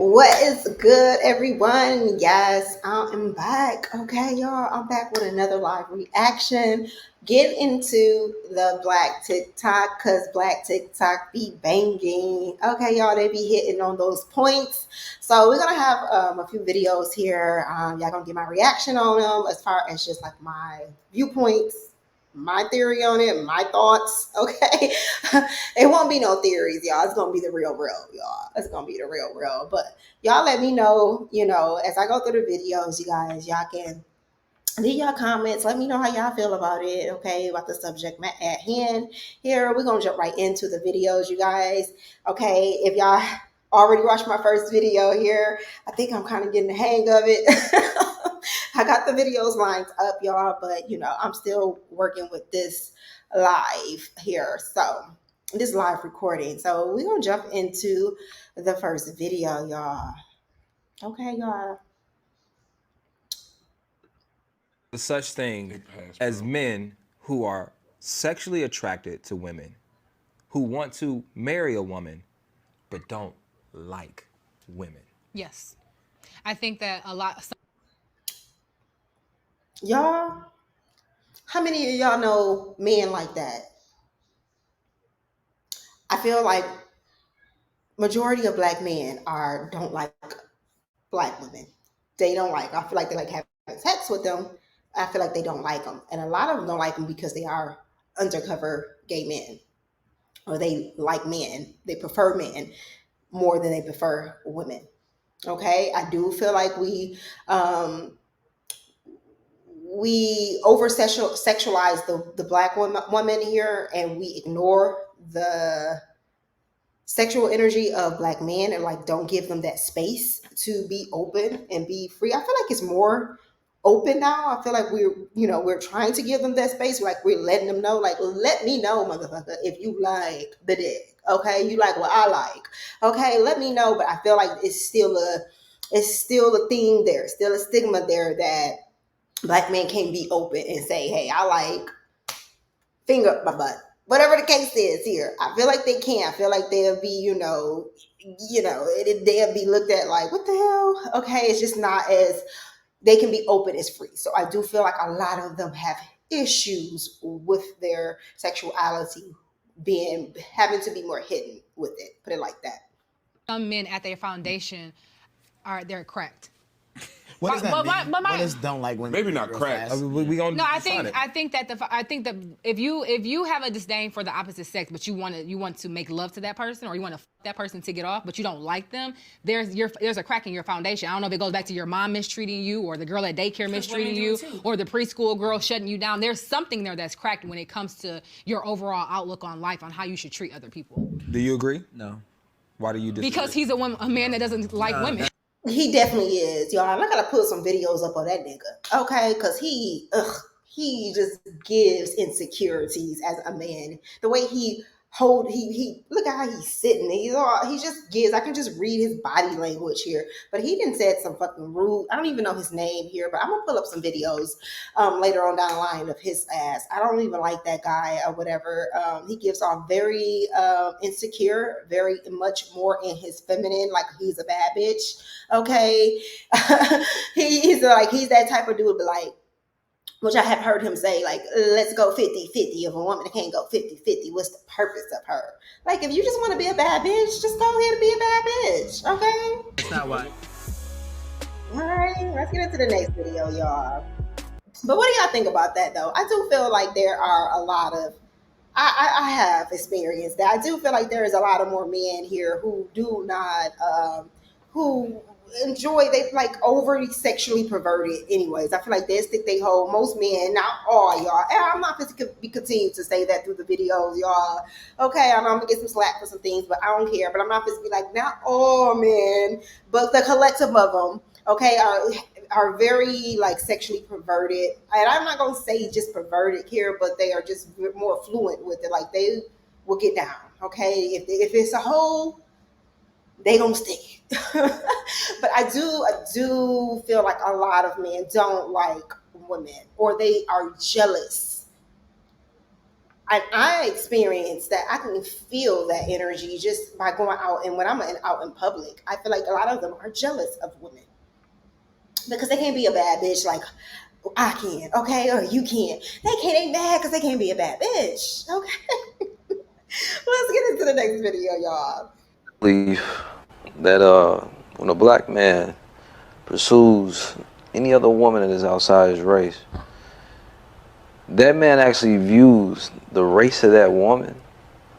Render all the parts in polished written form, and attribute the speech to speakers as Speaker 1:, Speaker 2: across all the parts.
Speaker 1: What is good, everyone? Yes, I am back. Okay, y'all, I'm back with another live reaction. Get into the Black TikTok because Black TikTok be banging. Okay, y'all, they be hitting on those points. So we're gonna have a few videos here. Y'all gonna get my reaction on them as far as just like my viewpoints, my theory on it, my thoughts. Okay, it won't be no theories, y'all. It's gonna be the real, y'all. It's gonna be the real. But y'all let me know, as I go through the videos, you guys, y'all can leave y'all comments. Let me know how y'all feel about it, okay, about the subject at hand. Here, we're gonna jump right into the videos, you guys. Okay, if y'all already watched my first video here, I think I'm kind of getting the hang of it. I got the videos lined up, y'all, but I'm still working with this live here. So this live recording. So we're gonna jump into the first video, y'all. Okay, y'all.
Speaker 2: Such thing as men who are sexually attracted to women, who want to marry a woman, but don't like women.
Speaker 3: Yes. I think that a lot.
Speaker 1: Y'all, how many of y'all know men like that? I feel like majority of black men don't like black women. They don't like. I feel like they like having sex with them. I feel like they don't like them, and a lot of them don't like them because they are undercover gay men, or they like men. They prefer men more than they prefer women. Okay, I do feel like we over sexualize the black woman here, and we ignore the sexual energy of black men, and like don't give them that space to be open and be free. I feel like it's more open now. I feel like we're trying to give them that space. Like we're letting them know, like, let me know, motherfucker, if you like the dick. Okay, you like what I like. Okay, let me know. But I feel like it's still a thing there, still a stigma there that black men can't be open and say, hey, I like finger up my butt. Whatever the case is here, I feel like they can. I feel like they'll be, they'll be looked at like, what the hell? Okay, it's just not as they can be open as free. So I do feel like a lot of them have issues with their sexuality being having to be more hidden with it. Put it like that.
Speaker 3: Some men at their foundation they're cracked.
Speaker 4: What does that
Speaker 3: But
Speaker 4: mean?
Speaker 3: my-
Speaker 4: What is don't like women?
Speaker 5: Maybe not
Speaker 4: real
Speaker 5: crack.
Speaker 4: fast?
Speaker 2: We gonna
Speaker 3: No, I
Speaker 2: define
Speaker 3: think
Speaker 2: it.
Speaker 3: I think that if you have a disdain for the opposite sex, but you want to make love to that person, or you want to that person to get off, but you don't like them, there's a crack in your foundation. I don't know if it goes back to your mom mistreating you, or the girl at daycare mistreating you, or the preschool girl shutting you down. There's something there that's cracked when it comes to your overall outlook on life, on how you should treat other people.
Speaker 2: Do you agree?
Speaker 4: No.
Speaker 2: Why do you disagree?
Speaker 3: Because he's a man that doesn't like women.
Speaker 1: He definitely is, y'all. And I gotta put some videos up on that nigga, okay? Because he just gives insecurities as a man. The way he look at how he's sitting. He just gives. I can just read his body language here. But he didn't said some fucking rude. I don't even know his name here, but I'm gonna pull up some videos later on down the line of his ass. I don't even like that guy or whatever. He gives off very insecure, very much more in his feminine, like he's a bad bitch. Okay. He's that type of dude, but like, which I have heard him say, like, let's go 50-50. If a woman can't go 50-50, what's the purpose of her? Like, if you just want to be a bad bitch, just go ahead and be a bad bitch. Okay.
Speaker 4: It's not why.
Speaker 1: All right, let's get into the next video, y'all. But what do y'all think about that, though? I do feel like there are a lot of I have experienced that. I do feel like there is a lot of more men here who do not, who enjoy, they like overly sexually perverted anyways. I feel like they stick they hold most men, not all y'all. And I'm not going to be continue to say that through the videos, y'all. Okay, I'm going to get some slack for some things, but I don't care. But I'm not going to be like, not all men, but the collective of them, okay, are very like sexually perverted, and I'm not gonna say just perverted here, but they are just more fluent with it. Like they will get down. Okay, if it's a hole, they gonna stick it. But I do feel like a lot of men don't like women, or they are jealous. I experience that. I can feel that energy just by going out, and when I'm out in public, I feel like a lot of them are jealous of women because they can't be a bad bitch like I can, okay, or you can't. They mad because they can't be a bad bitch, okay. Let's get into the next video, y'all.
Speaker 5: Believe that when a black man pursues any other woman that is outside his race, that man actually views the race of that woman,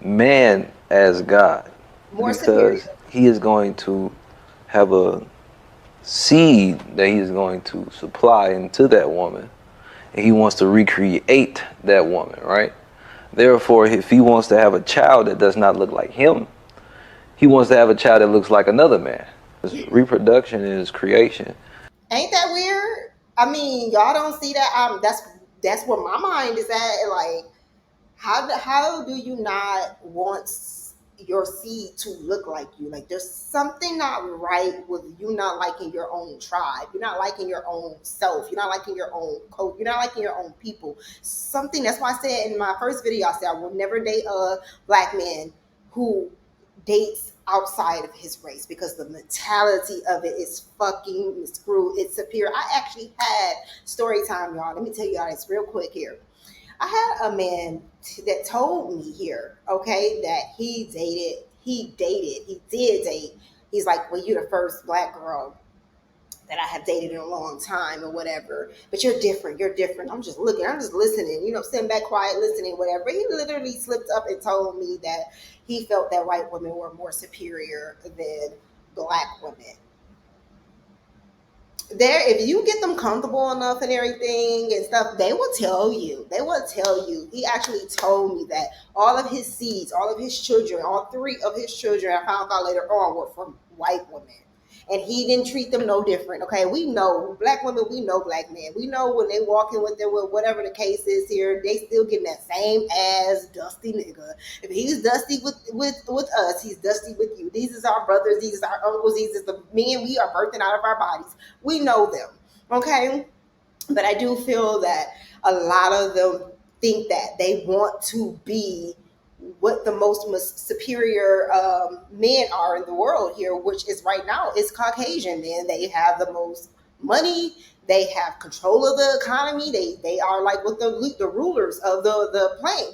Speaker 5: man, as God.
Speaker 1: More
Speaker 5: Because
Speaker 1: superior.
Speaker 5: he is going to have a seed that he is going to supply into that woman, and he wants to recreate that woman, right? Therefore, if he wants to have a child that does not look like him, he wants to have a child that looks like another man. Reproduction is creation.
Speaker 1: Ain't that weird? I mean, y'all don't see that. That's where my mind is at. Like, how do you not want your seed to look like you? Like, there's something not right with you not liking your own tribe. You're not liking your own self. You're not liking your own code. You're not liking your own people. Something. That's why I said in my first video, I said I will never date a black man who dates outside of his race because the mentality of it is fucking screwed. It's superior. I actually had story time, y'all. Let me tell y'all this real quick here. I had a man that told me here, okay, that he did date. He's like, well, you're the first black girl that I have dated in a long time or whatever, but you're different. I'm just looking, I'm just listening, sitting back quiet, listening, whatever. He literally slipped up and told me that he felt that white women were more superior than black women. If you get them comfortable enough and everything and stuff, they will tell you. He actually told me that all of his seeds, all of his children, all 3 of his children, I found out later on, were from white women. And he didn't treat them no different. Okay, we know black women, we know black men. We know when they walk in with them, with whatever the case is here, they still getting that same ass dusty nigga. If he's dusty with us, he's dusty with you. These is our brothers, these is our uncles, these is the men we are birthing out of our bodies. We know them, okay? But I do feel that a lot of them think that they want to be what the most superior men are in the world here, which is right now is Caucasian men. They have the most money. They have control of the economy. They are like with the rulers of the plane.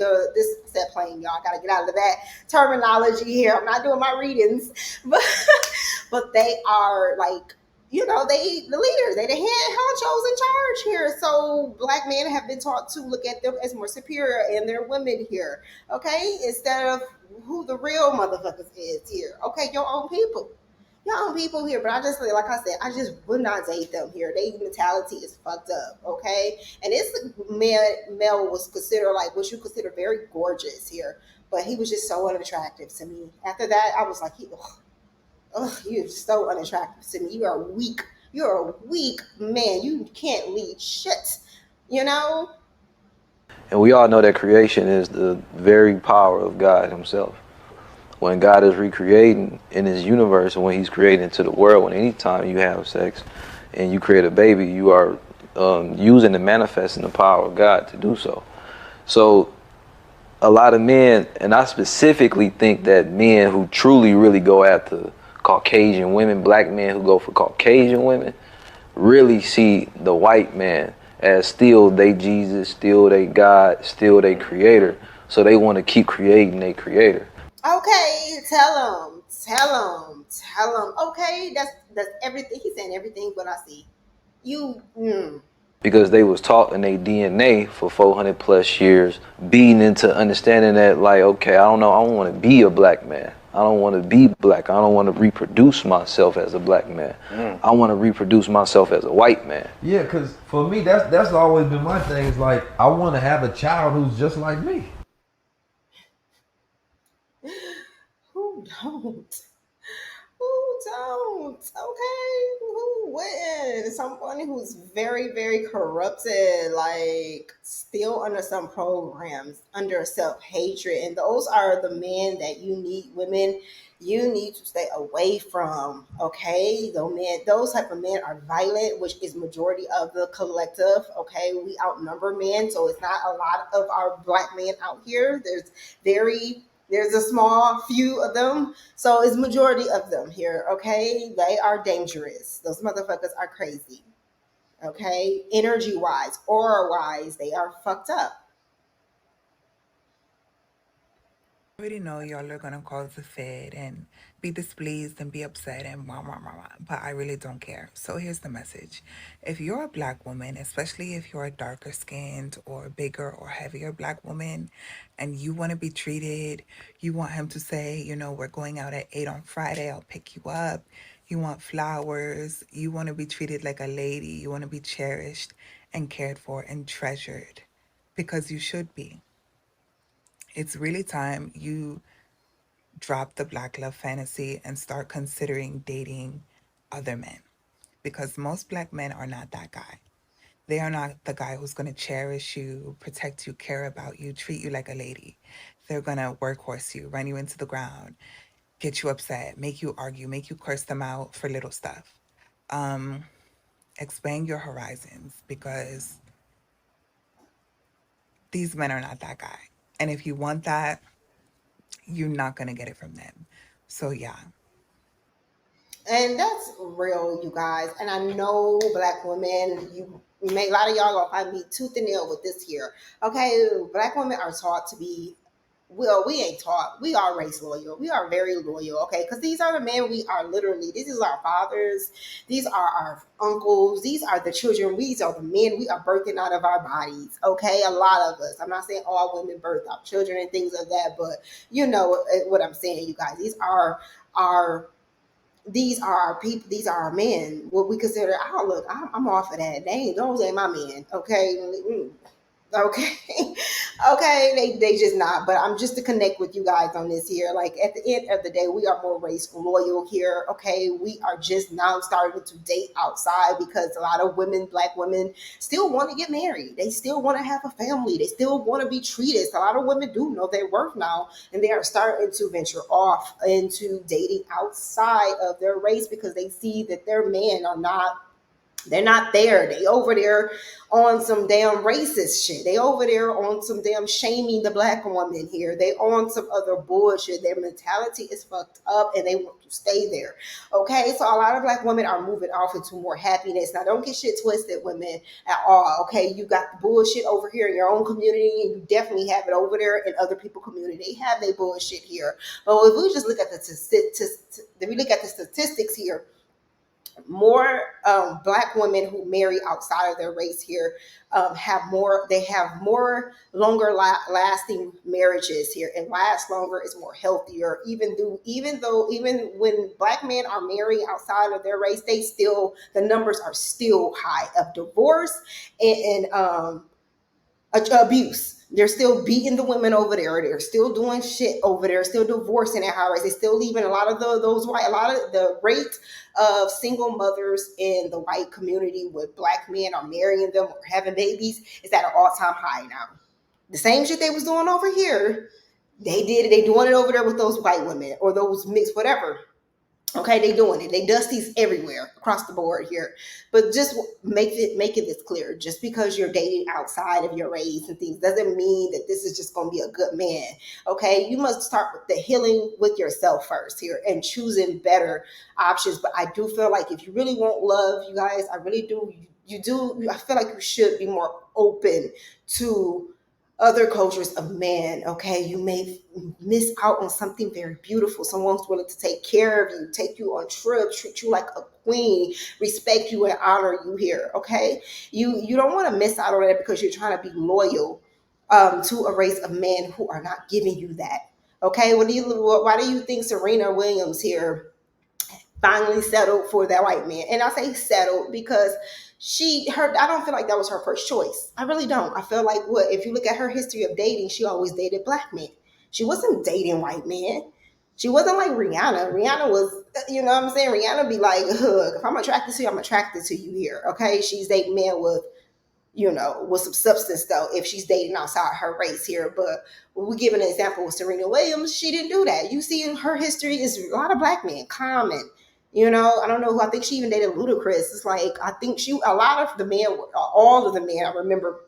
Speaker 1: Plane, y'all. I gotta get out of that terminology here. I'm not doing my readings, but they are like, they the leaders, they the head honchos in charge here. So black men have been taught to look at them as more superior and their women here, okay? Instead of who the real motherfuckers is here. Okay, your own people. Your own people here. But I just, like I said, I just would not date them here. Their mentality is fucked up, okay? And this male was considered like what you consider very gorgeous here. But he was just so unattractive to me. After that, I was like, you're so unattractive to me. You're weak. You're a weak man. You can't lead shit,
Speaker 5: And we all know that creation is the very power of God himself. When God is recreating in his universe, and when he's creating into the world, when anytime you have sex and you create a baby, you are using and manifesting the power of God to do so. So a lot of men, and I specifically think that men who truly really go after Caucasian women, black men who go for Caucasian women, really see the white man as still they Jesus, still they God, still they creator. So they want to keep creating a creator.
Speaker 1: Okay, tell him. Okay, that's everything. He's saying everything but I see.
Speaker 5: Because they was taught in their DNA for 400 plus years, being into understanding that, like, okay, I don't want to be a black man. I don't want to be black. I don't want to reproduce myself as a black man. I want to reproduce myself as a white man.
Speaker 6: Yeah, because for me, that's always been my thing. It's like, I want to have a child who's just like me.
Speaker 1: Who don't? Who don't. Okay, who wouldn't? Somebody who's very, very corrupted, like still under some programs, under self hatred, and those are the men that you need, women. You need to stay away from. Okay, those type of men are violent, which is majority of the collective. Okay, we outnumber men, so it's not a lot of our black men out here. There's a small few of them, so it's majority of them here. Okay, they are dangerous. Those motherfuckers are crazy. Okay, energy wise, aura wise, they are fucked up.
Speaker 7: I already know y'all are gonna cause a fit and be displeased and be upset and but I really don't care. So here's the message. If you're a black woman, especially if you're a darker skinned or bigger or heavier black woman, and you want to be treated, you want him to say, we're going out at 8 on Friday, I'll pick you up. You want flowers, you want to be treated like a lady, you want to be cherished and cared for and treasured because you should be. It's really time you drop the black love fantasy and start considering dating other men because most black men are not that guy. They are not the guy who's going to cherish you, protect you, care about you, treat you like a lady. They're going to workhorse you, run you into the ground, get you upset, make you argue, make you curse them out for little stuff. Expand your horizons because these men are not that guy. And if you want that, you're not going to get it from them. So yeah.
Speaker 1: And that's real, you guys. And I know black women, a lot of y'all gonna find me tooth and nail with this here. Okay, black women are taught to be, well, we ain't taught. We are race loyal. We are very loyal, okay? Because these are the men we are literally, this is our fathers. These are our uncles. These are the children. These are the men we are birthing out of our bodies, okay? A lot of us. I'm not saying all women birth out children and things of that, but you know what I'm saying, you guys. These are our people. These are our men. What we consider. Oh, look, I'm off of that. Those ain't my men. Okay. Okay. Okay. They just not. But I'm just to connect with you guys on this here. Like at the end of the day, we are more race loyal here. Okay. We are just now starting to date outside because a lot of women, black women, still want to get married. They still want to have a family. They still want to be treated. A lot of women do know their worth now, and they are starting to venture off into dating outside of their race because they see that their men are not, they're not there. They over there on some damn racist shit. They over there on some damn shaming the black woman here. They on some other bullshit. Their mentality is fucked up and they want to stay there. Okay, so a lot of black women are moving off into more happiness. Now don't get shit twisted, women, at all. Okay, you got the bullshit over here in your own community and you definitely have it over there in other people's community. They have their bullshit here. But if we just look at the statistics here, more black women who marry outside of their race here have more longer lasting marriages here and last longer, is more healthier. Even when black men are marrying outside of their race, the numbers are still high of divorce and abuse. They're still beating the women over there. They're still doing shit over there. Still divorcing at high rates. They still leaving a lot of the rate of single mothers in the white community with black men are marrying them or having babies is at an all-time high now. The same shit they was doing over here, they doing it over there with those white women or those mixed whatever. Okay, they doing it. They dusties everywhere across the board here. But just making this clear. Just because you're dating outside of your race and things doesn't mean that this is just going to be a good man. Okay, you must start with the healing with yourself first here and choosing better options. But I do feel like if you really want love, you guys, I really do. I feel like you should be more open to other cultures of men. Okay, you may miss out on something very beautiful. Someone's willing to take care of you, take you on trips, treat you like a queen, respect you and honor you here. Okay, you don't want to miss out on that because you're trying to be loyal to a race of men who are not giving you that. Okay, why do you think Serena Williams here finally settled for that white man? And I say settled because I don't feel like that was her first choice. I really don't. I feel like if you look at her history of dating, she always dated black men. She wasn't dating white men. She wasn't like Rihanna. Rihanna was, you know what I'm saying? Rihanna be like, look, if I'm attracted to you, I'm attracted to you here. Okay. She's dating men with, you know, with some substance though, if she's dating outside her race here. But we give an example with Serena Williams, she didn't do that. You see in her history is a lot of black men, Common. You know, I don't know who, I think she even dated Ludacris. It's like, I think a lot of the men, all of the men I remember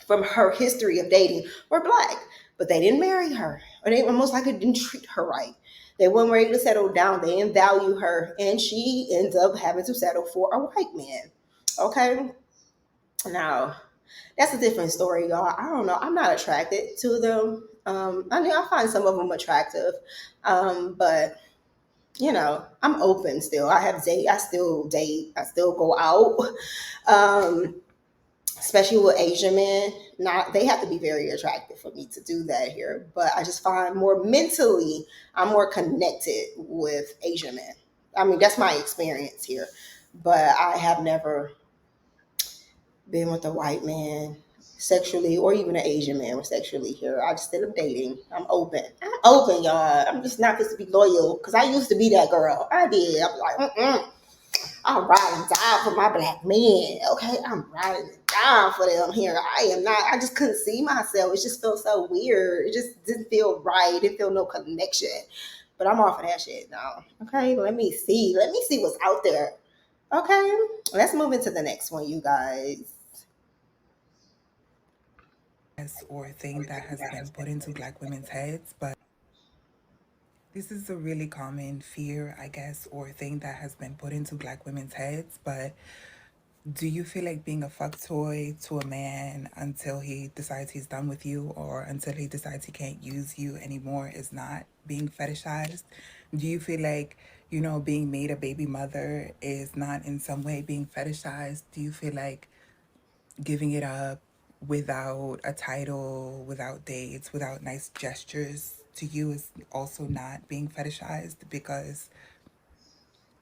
Speaker 1: from her history of dating were black, but they didn't marry her, or they most likely didn't treat her right. They weren't ready to settle down. They didn't value her, and she ends up having to settle for a white man. Okay, now that's a different story, y'all. I don't know. I'm not attracted to them. I mean, I find some of them attractive, but you know, I'm open still. I have date. I still date. I still go out. Um, Especially with Asian men, not they have to be very attractive for me to do that here. But I just find more mentally, I'm more connected with Asian men. I mean, that's my experience here. But I have never been with a white man sexually, or even an Asian man sexually here. I just end up dating. I'm open. I'm open, y'all. I'm just not supposed to be loyal because I used to be that girl. I did. I'm like, I'm riding down for my black men. Okay, I'm riding down for them here. I am not. I just couldn't see myself. It just felt so weird. It just didn't feel right. It didn't feel no connection. But I'm off of that shit now. Okay, let me see. Let me see what's out there. Okay, let's move into the next one, you guys.
Speaker 7: Or thing that has been put into black women's heads, but this is a really common fear, I guess, or thing that has been put into black women's heads. But do you feel like being a fuck toy to a man until he decides he's done with you, or until he decides he can't use you anymore is not being fetishized? Do you feel like, you know, being made a baby mother is not in some way being fetishized? Do you feel like giving it up without a title, without dates, without nice gestures to you is also not being fetishized? Because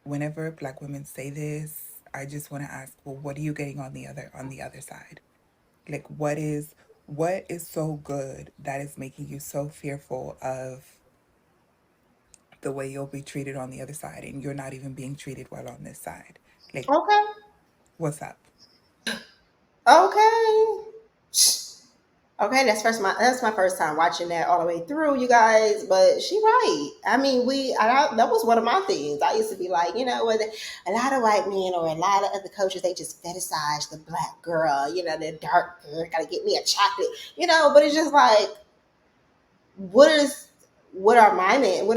Speaker 7: whenever black women say this, I just want to ask, well, what are you getting on the other side? Like, what is so good that is making you so fearful of the way you'll be treated on the other side, and you're not even being treated well on this side? Like,
Speaker 1: Okay.
Speaker 7: what's up?
Speaker 1: Okay. Okay, that's my first time watching that all the way through, you guys. But she right. I mean, that was one of my things. I used to be like, you know, with a lot of white men or a lot of other coaches, they just fetishize the black girl. You know, the dark girl gotta get me a chocolate. You know, but it's just like, what are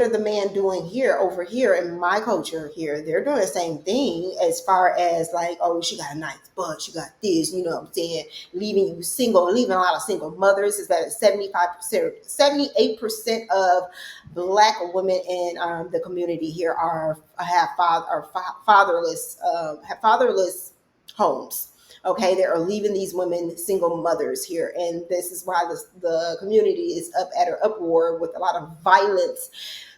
Speaker 1: the men doing here over here in my culture here? They're doing the same thing as far as like, oh, she got a nice butt, she got this, you know what I'm saying, leaving you single, leaving a lot of single mothers. Is that 78% of black women in the community here have fatherless homes. Okay, they are leaving these women single mothers here, and this is why the community is up at an uproar with a lot of violence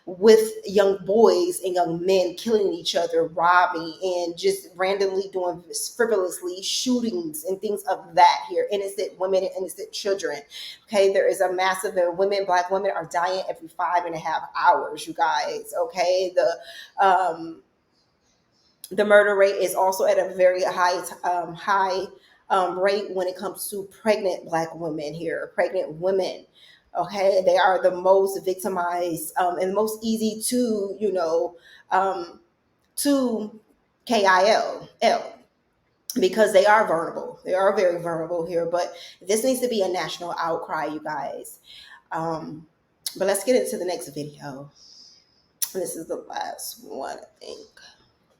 Speaker 1: with young boys and young men killing each other, robbing, and just randomly doing frivolously shootings and things of that here. Innocent women and innocent children. Okay, there is a massive black women are dying every 5.5 hours, you guys. Okay, the murder rate is also at a very high rate when it comes to pregnant black women here, pregnant women. Okay, they are the most victimized and most easy to, to KIL, because they are vulnerable. They are very vulnerable here, but this needs to be a national outcry, you guys. But let's get into the next video. This is the last one, I think.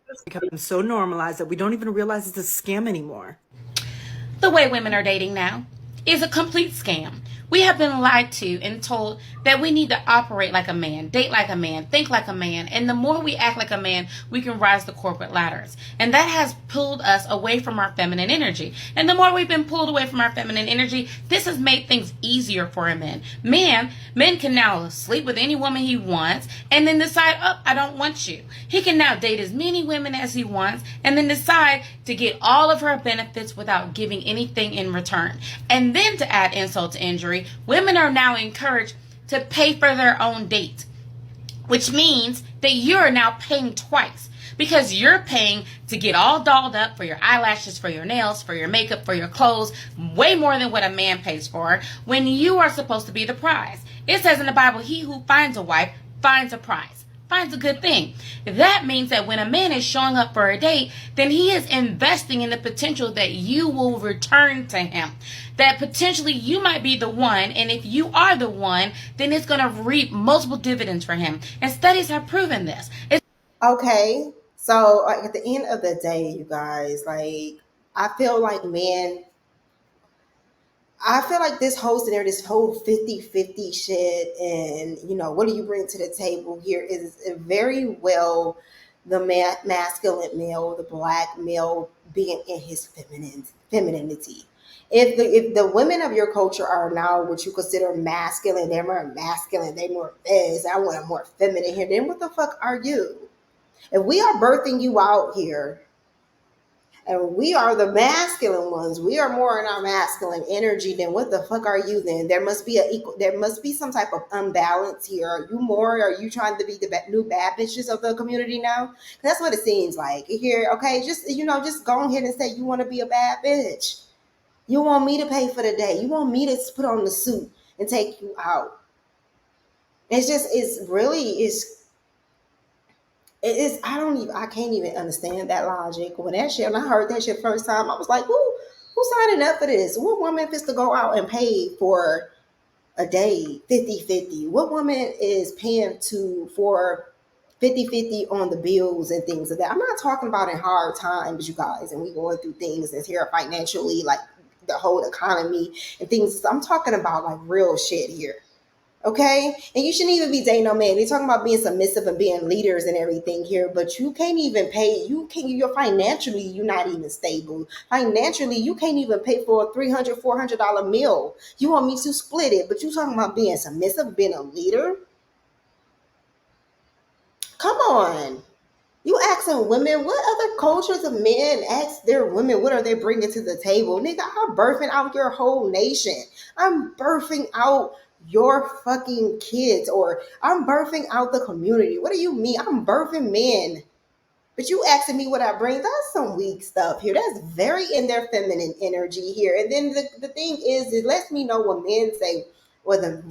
Speaker 8: It's becoming so normalized that we don't even realize it's a scam anymore.
Speaker 9: The way women are dating now is a complete scam. We have been lied to and told that we need to operate like a man, date like a man, think like a man. And the more we act like a man, we can rise the corporate ladders. And that has pulled us away from our feminine energy. And the more we've been pulled away from our feminine energy, this has made things easier for a man. Men can now sleep with any woman he wants and then decide, oh, I don't want you. He can now date as many women as he wants and then decide to get all of her benefits without giving anything in return. And then to add insult to injury, women are now encouraged to pay for their own date. which means that you're now paying twice because you're paying to get all dolled up for your eyelashes, for your nails, for your makeup, for your clothes, way more than what a man pays for, when you are supposed to be the prize. It says in the Bible, he who finds a wife finds a prize, finds a good thing. That means that when a man is showing up for a date, then he is investing in the potential that you will return to him. That potentially you might be the one, and if you are the one, then it's going to reap multiple dividends for him. And studies have proven this.
Speaker 1: Okay, so like, at the end of the day, you guys, like, I feel like this whole scenario, this whole 50-50 shit, and what do you bring to the table here is very well the masculine male, the black male being in his femininity. If the women of your culture are now what you consider masculine, they're more masculine, they more this, I want a more feminine here, then what the fuck are you? If we are birthing you out here, and we are the masculine ones, we are more in our masculine energy, then what the fuck are you then? There must be some type of unbalance here. Are you trying to be the new bad bitches of the community now? That's what it seems like here. Okay, just go ahead and say you want to be a bad bitch. You want me to pay for the day. You want me to put on the suit and take you out. I can't even understand that logic. When I heard that shit first time, I was like, who's signing up for this? What woman is to go out and pay for a day 50-50? What woman is paying for 50-50 on the bills and things like that? I'm not talking about in hard times, you guys, and we going through things that's here financially, like the whole economy and things. I'm talking about like real shit here. Okay, and you shouldn't even be dating no man. They're talking about being submissive and being leaders and everything here, but you can't even pay. You're financially, you're not even stable. Financially, you can't even pay for a $300-$400 meal. You want me to split it, but you talking about being submissive, being a leader? Come on. You asking women, what other cultures of men ask their women, what are they bringing to the table? Nigga, I'm birthing out your whole nation. I'm birthing out your fucking kids, or I'm birthing out the community. What do you mean? I'm birthing men. But you asking me what I bring, that's some weak stuff here. That's very in their feminine energy here. And then the thing is, it lets me know when men say, or the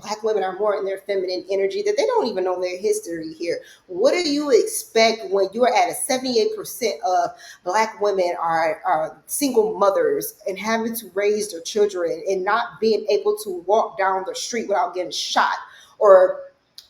Speaker 1: black women are more in their feminine energy, that they don't even know their history here. What do you expect when you're at a 78% of black women are single mothers and having to raise their children and not being able to walk down the street without getting shot or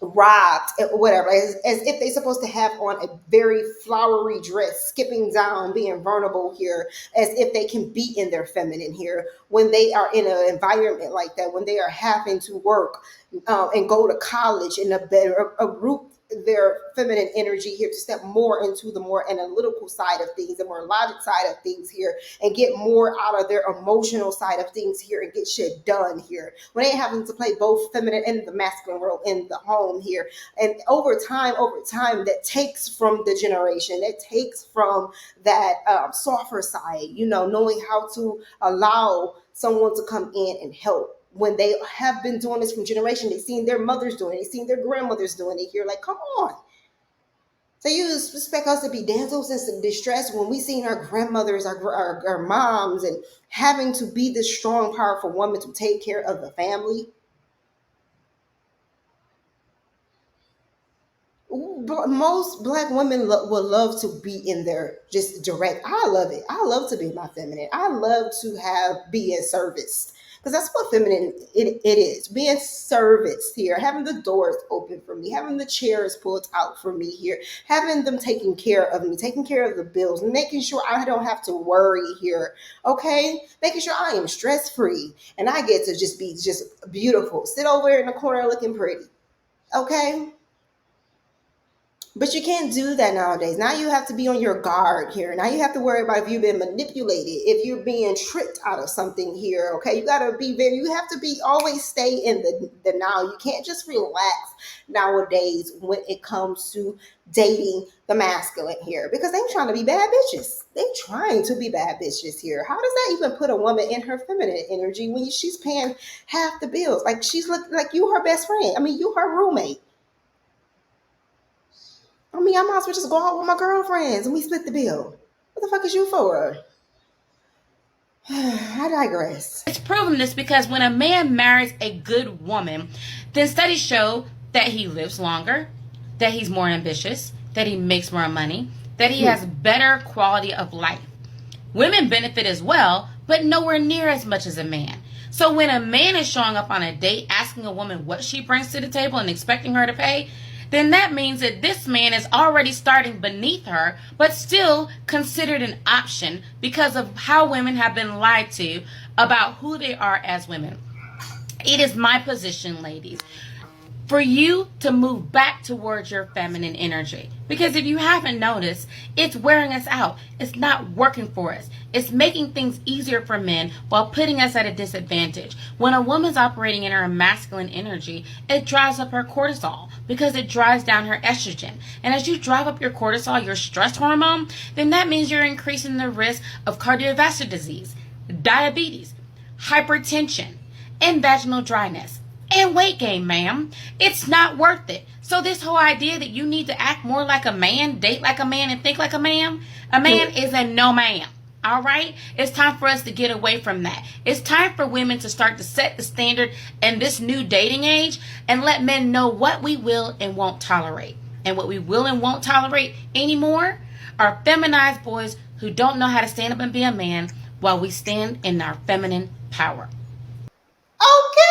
Speaker 1: robbed, whatever, as if they're supposed to have on a very flowery dress, skipping down, being vulnerable here, as if they can be in their feminine here when they are in an environment like that, when they are having to work and go to college in a group their feminine energy here to step more into the more analytical side of things, the more logic side of things here, and get more out of their emotional side of things here and get shit done here. When they having to play both feminine and the masculine role in the home here. And over time, that takes from the generation, that takes from that softer side, knowing how to allow someone to come in and help. When they have been doing this from generation, they've seen their mothers doing it, they've seen their grandmothers doing it here. Like, come on. So you expect us to be damsels in distress when we seen our grandmothers, our moms, and having to be this strong, powerful woman to take care of the family? Most black women would love to be in their just direct. I love it. I love to be my feminine. I love to be in service. Because that's what feminine it is. Being service here, having the doors open for me, having the chairs pulled out for me here, having them taking care of me, taking care of the bills, making sure I don't have to worry here. Okay? Making sure I am stress-free and I get to just be just beautiful. Sit over in the corner looking pretty. Okay? But you can't do that nowadays. Now you have to be on your guard here. Now you have to worry about if you've been manipulated, if you're being tricked out of something here. Okay, you have to be always stay in the now. You can't just relax nowadays when it comes to dating the masculine here, because they're trying to be bad bitches. They're trying to be bad bitches here. How does that even put a woman in her feminine energy when she's paying half the bills? Like she's like you her best friend. I mean, you her roommate. mean, I might as well just go out with my girlfriends and we split the bill. What the fuck is you for? I digress.
Speaker 9: It's proven this because when a man marries a good woman, then studies show that he lives longer, that he's more ambitious, that he makes more money, that he has better quality of life. Women benefit as well, but nowhere near as much as a man. So when a man is showing up on a date asking a woman what she brings to the table and expecting her to pay, then that means that this man is already starting beneath her, but still considered an option because of how women have been lied to about who they are as women. It is my position, ladies, for you to move back towards your feminine energy. Because if you haven't noticed, it's wearing us out. It's not working for us. It's making things easier for men while putting us at a disadvantage. When a woman's operating in her masculine energy, it drives up her cortisol because it drives down her estrogen. And as you drive up your cortisol, your stress hormone, then that means you're increasing the risk of cardiovascular disease, diabetes, hypertension, and vaginal dryness. And weight gain, ma'am. It's not worth it. So this whole idea that you need to act more like a man, date like a man, and think like a man is a no man. All right? It's time for us to get away from that. It's time for women to start to set the standard in this new dating age and let men know what we will and won't tolerate. And what we will and won't tolerate anymore are feminized boys who don't know how to stand up and be a man while we stand in our feminine power.
Speaker 1: Okay.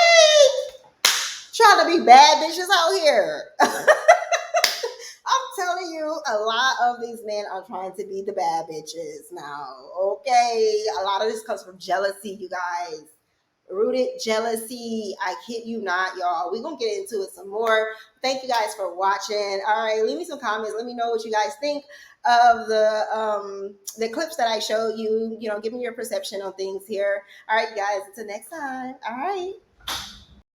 Speaker 1: Trying to be bad bitches out here. I'm telling you, a lot of these men are trying to be the bad bitches now. Okay. A lot of this comes from jealousy, you guys. Rooted jealousy. I kid you not, y'all. We're going to get into it some more. Thank you guys for watching. All right. Leave me some comments. Let me know what you guys think of the clips that I showed you. You know, give me your perception on things here. All right, guys. Until next time. All right.